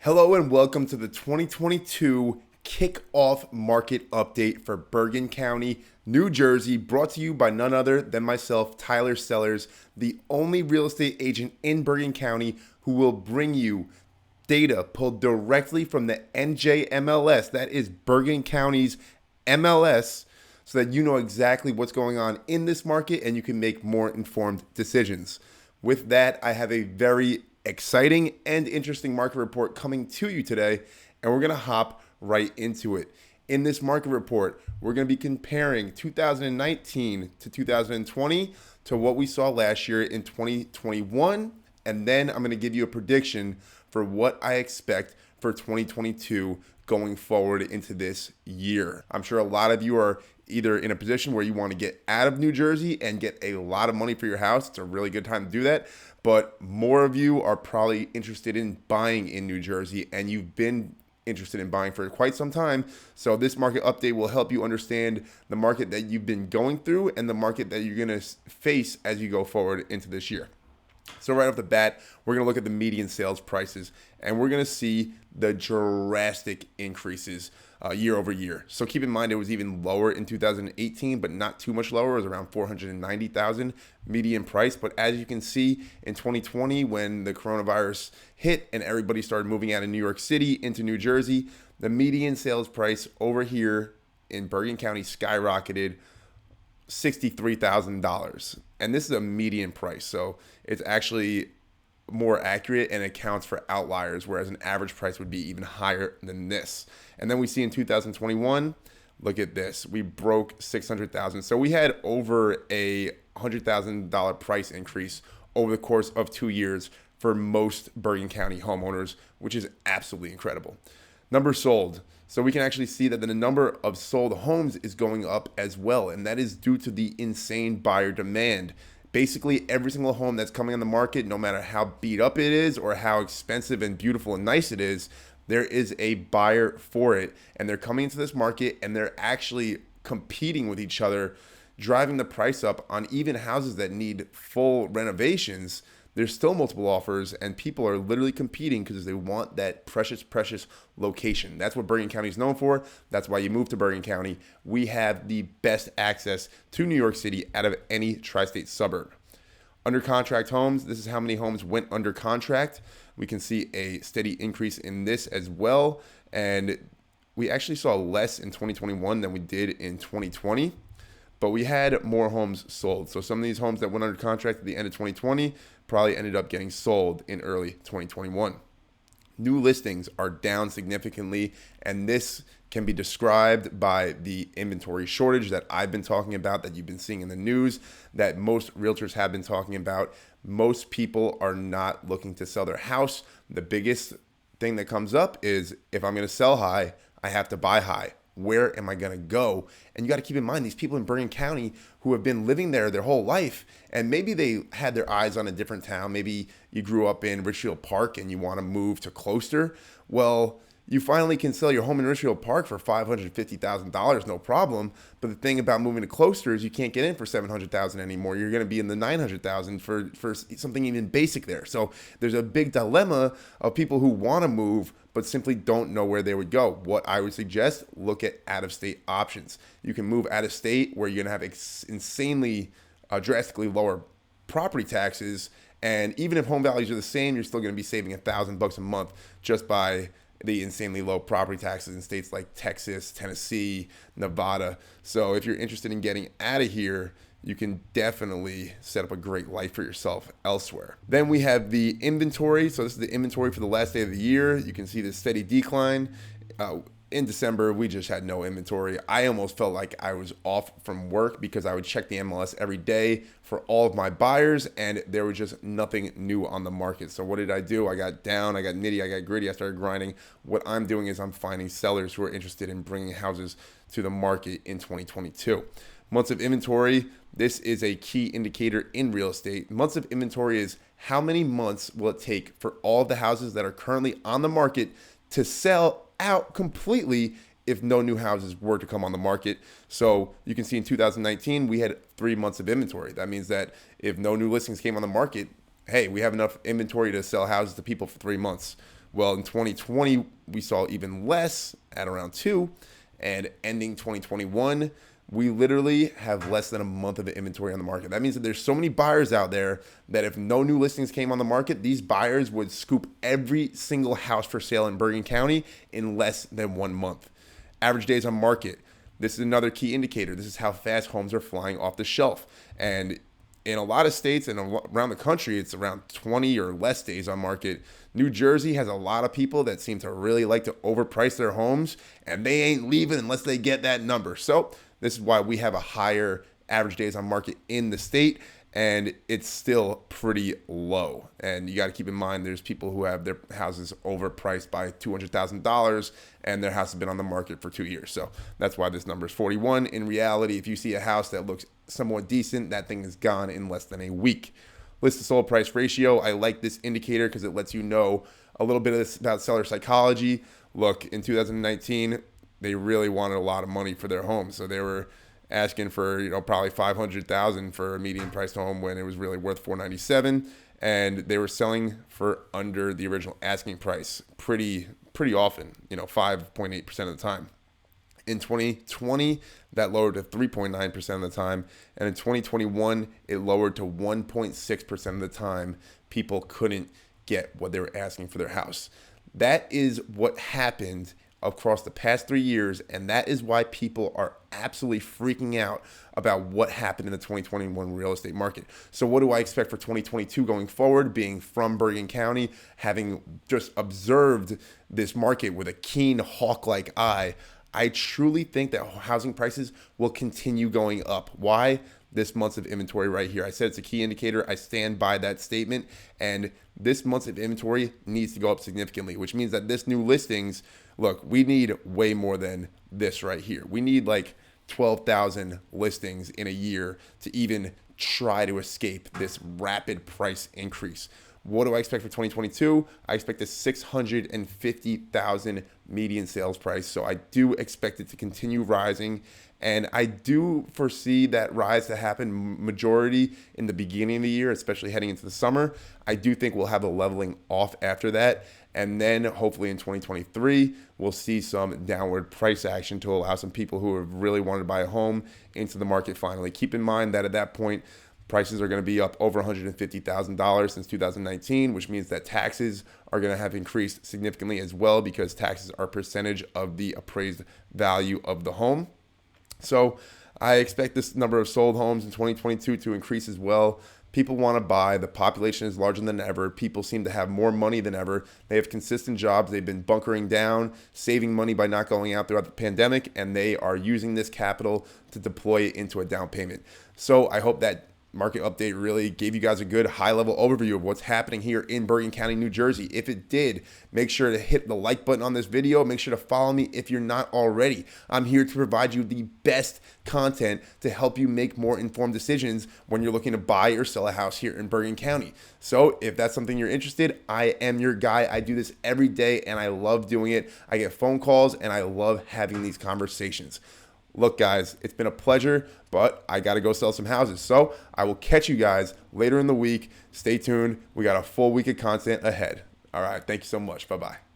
Hello and welcome to the 2022 Kickoff Market Update for Bergen County, New Jersey, brought to you by none other than myself, Tyler Sellers, the only real estate agent in Bergen County who will bring you data pulled directly from the NJMLS, that is Bergen County's MLS, so that you know exactly what's going on in this market and you can make more informed decisions. With that, I have a very exciting and interesting market report coming to you today, and we're going to hop right into it. In this market report, we're going to be comparing 2019 to 2020 to what we saw last year in 2021, and then I'm going to give you a prediction for what I expect for 2022 going forward into this year. I'm sure a lot of you are either in a position where you want to get out of New Jersey and get a lot of money for your house. It's a really good time to do that. But more of you are probably interested in buying in New Jersey, and you've been interested in buying for quite some time. So this market update will help you understand the market that you've been going through and the market that you're going to face as you go forward into this year. So right off the bat, we're going to look at the median sales prices, and we're going to see the drastic increases year over year. So keep in mind it was even lower in 2018, but not too much lower. It was around 490,000 median price. But as you can see in 2020, when the coronavirus hit and everybody started moving out of New York City into New Jersey, the median sales price over here in Bergen County skyrocketed $63,000. And this is a median price. So it's actually more accurate and accounts for outliers, whereas an average price would be even higher than this. And then we see in 2021, look at this, we broke 600,000. So we had over a $100,000 price increase over the course of 2 years for most Bergen County homeowners, which is absolutely incredible. Numbers sold. So we can actually see that the number of sold homes is going up as well, and that is due to the insane buyer demand. Basically, every single home that's coming on the market, no matter how beat up it is or how expensive and beautiful and nice it is, there is a buyer for it. And they're coming into this market and they're actually competing with each other, driving the price up on even houses that need full renovations. There's still multiple offers and people are literally competing because they want that precious, precious location. That's what Bergen County is known for. That's why you move to Bergen County. We have the best access to New York City out of any tri-state suburb. Under contract homes, this is how many homes went under contract. We can see a steady increase in this as well. And we actually saw less in 2021 than we did in 2020. But we had more homes sold. So some of these homes that went under contract at the end of 2020 probably ended up getting sold in early 2021. New listings are down significantly, and this can be described by the inventory shortage that I've been talking about, that you've been seeing in the news, that most realtors have been talking about. Most people are not looking to sell their house. The biggest thing that comes up is, if I'm going to sell high, I have to buy high. Where am I going to go? And you got to keep in mind, these people in Bergen County who have been living there their whole life, and maybe they had their eyes on a different town. Maybe you grew up in Ridgewood Park and you want to move to Closter. Well, you finally can sell your home in Ridgewood Park for $550,000, no problem. But the thing about moving to Closter is you can't get in for $700,000 anymore. You're going to be in the $900,000 for something even basic there. So there's a big dilemma of people who want to move but simply don't know where they would go. What I would suggest, look at out-of-state options. You can move out of state where you're going to have insanely, drastically lower property taxes. And even if home values are the same, you're still going to be saving $1,000 a month just by the insanely low property taxes in states like Texas, Tennessee, Nevada. So if you're interested in getting out of here, you can definitely set up a great life for yourself elsewhere. Then we have the inventory. So this is the inventory for the last day of the year. You can see the steady decline. In December, we just had no inventory. I almost felt like I was off from work because I would check the MLS every day for all of my buyers, and there was just nothing new on the market. So what did I do? I got down, I got nitty, I got gritty, I started grinding. What I'm doing is I'm finding sellers who are interested in bringing houses to the market in 2022. Months of inventory, this is a key indicator in real estate. Months of inventory is how many months will it take for all of the houses that are currently on the market to sell out completely if no new houses were to come on the market. So you can see in 2019, we had 3 months of inventory. That means that if no new listings came on the market, hey, we have enough inventory to sell houses to people for 3 months. Well, in 2020, we saw even less at around 2. And ending 2021, we literally have less than a month of inventory on the market. That means that there's so many buyers out there that if no new listings came on the market, these buyers would scoop every single house for sale in Bergen County in less than 1 month. Average days on market. This is another key indicator. This is how fast homes are flying off the shelf. And in a lot of states and around the country, it's around 20 or less days on market. New Jersey has a lot of people that seem to really like to overprice their homes, and they ain't leaving unless they get that number. So this is why we have a higher average days on market in the state, and it's still pretty low. And you got to keep in mind, there's people who have their houses overpriced by $200,000, and their house has been on the market for 2 years. So that's why this number is 41. In reality, if you see a house that looks somewhat decent, that thing is gone in less than a week. List to sold price ratio. I like this indicator because it lets you know a little bit about seller psychology. Look, in 2019, they really wanted a lot of money for their home, so they were asking for probably $500,000 for a median priced home when it was really worth $497,000, and they were selling for under the original asking price pretty often, 5.8% of the time. In 2020, that lowered to 3.9% of the time, and in 2021, it lowered to 1.6% of the time. People couldn't get what they were asking for their house. That is what happened across the past 3 years, and that is why people are absolutely freaking out about what happened in the 2021 real estate market. So what do I expect for 2022 going forward? Being from Bergen County, having just observed this market with a keen hawk-like eye, I truly think that housing prices will continue going up. Why? This months of inventory right here. I said it's a key indicator. I stand by that statement. And this months of inventory needs to go up significantly, which means that this new listings, look, we need way more than this right here. We need like 12,000 listings in a year to even try to escape this rapid price increase. What do I expect for 2022? I expect a 650,000 median sales price. So I do expect it to continue rising. And I do foresee that rise to happen majority in the beginning of the year, especially heading into the summer. I do think we'll have a leveling off after that. And then hopefully in 2023, we'll see some downward price action to allow some people who have really wanted to buy a home into the market finally. Keep in mind that at that point, prices are going to be up over $150,000 since 2019, which means that taxes are going to have increased significantly as well, because taxes are a percentage of the appraised value of the home. So I expect this number of sold homes in 2022 to increase as well. People want to buy. The population is larger than ever. People seem to have more money than ever. They have consistent jobs. They've been bunkering down, saving money by not going out throughout the pandemic, and they are using this capital to deploy it into a down payment. So I hope that market update really gave you guys a good high-level overview of what's happening here in Bergen County, New Jersey. If it did, make sure to hit the like button on this video. Make sure to follow me if you're not already. I'm here to provide you the best content to help you make more informed decisions when you're looking to buy or sell a house here in Bergen County. So if that's something you're interested, I am your guy. I do this every day, and I love doing it. I get phone calls, and I love having these conversations. Look, guys, it's been a pleasure, but I got to go sell some houses. So I will catch you guys later in the week. Stay tuned. We got a full week of content ahead. All right. Thank you so much. Bye-bye.